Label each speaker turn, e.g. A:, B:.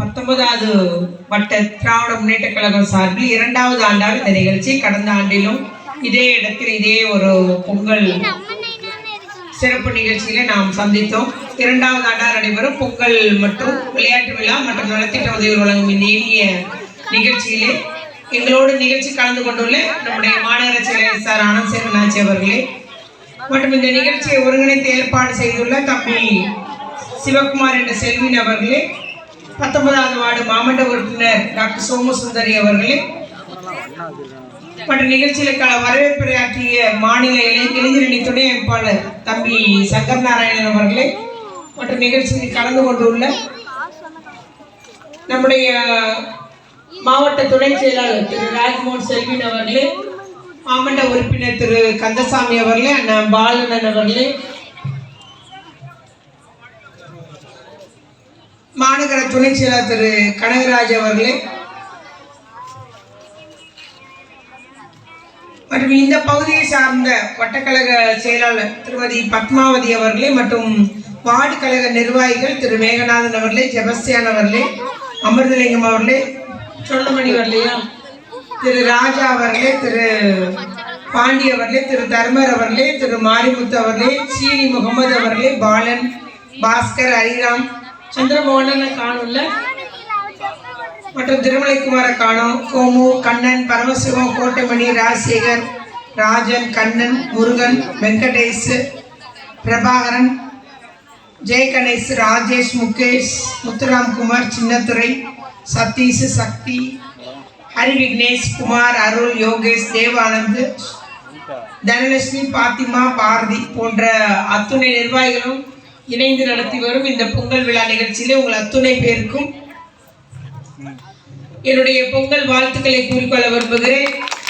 A: 19வது வட்ட திராவிட முன்னேற்ற கழகம் சார்பில் 2வது ஆண்டாக இந்த நிகழ்ச்சி கடந்த ஆண்டிலும் இதே இடத்தில் இதே ஒரு பொங்கல் சிறப்பு நிகழ்ச்சியில நாம் சந்தித்தோம். 2வது ஆண்டாக நடைபெறும் பொங்கல் மற்றும் விளையாட்டு விழா மற்றும் நலத்திட்ட உதவி வழங்கும் இந்த இனிய நிகழ்ச்சியிலே எங்களோடு நிகழ்ச்சி கலந்து கொண்டுள்ள நம்முடைய மாநகர செயலர் சார் ஆனந்த் சேரனாச்சி அவர்களே மற்றும் இந்த நிகழ்ச்சியை ஒருங்கிணைத்து ஏற்பாடு செய்துள்ள தம்பி சிவகுமார் என்ற செல்வின் அவர்களே, 19வது வார்டு மாவட்ட உறுப்பினர் டாக்டர் சோமசுந்தரி அவர்களே மற்றும் நிகழ்ச்சியில வரவேற்புரையாற்றிய மாநில இளைஞரணி துணை அமைப்பாளர் தம்பி சங்கர் நாராயணன் அவர்களே மற்றும் நிகழ்ச்சியில் கலந்து கொண்டுள்ள நம்முடைய மாவட்ட துணை செயலாளர் திரு ராஜ்மோகன் செல்வின் அவர்களே, மாவட்ட உறுப்பினர் திரு கந்தசாமி அவர்களே, அண்ணன் பாலனன் அவர்களே, மாநகர துணை செயலாளர் திரு கனகராஜ் அவர்களே மற்றும் இந்த பகுதியை சார்ந்த வட்டக்கழக செயலாளர் திருமதி பத்மாவதி அவர்களே மற்றும் வார்டு கழக நிர்வாகிகள் திரு மேகநாதன் அவர்களே, செபஸ்தியான் அவர்களே, அமிர்தலிங்கம் அவர்களே, சொல்லமணி அவர்களையா, திரு ராஜா அவர்களே, திரு பாண்டி அவர்களே, திரு தர்மர் அவர்களே, திரு மாரிமுத்து அவர்களே, சீனி முகமது அவர்களே, பாலன், பாஸ்கர், ஹரிராம், சந்திரமோகன காணுள்ள மற்றும் திருமலைக்குமார காணோம், கோமு, கண்ணன், பரமசிவம், கோட்டைமணி, ராஜசேகர், ராஜன், கண்ணன், முருகன், வெங்கடேஷ், பிரபாகரன், ஜெயகணேஷ், ராஜேஷ், முகேஷ், முத்துராம்குமார், சின்னத்துறை, சதீஷ், சக்தி, ஹரி விக்னேஷ், குமார், அருள், யோகேஷ், தேவானந்த், தனலட்சுமி, பாத்திமா, பாரதி போன்ற அத்துணை நிர்வாகிகளும் இணைந்து நடத்தி வரும் இந்த பொங்கல் விழா நிகழ்ச்சியிலே உங்கள் அத்துணை பேருக்கும் என்னுடைய பொங்கல் வாழ்த்துக்களை கூறிக்கொள்ள விரும்புகிறேன்.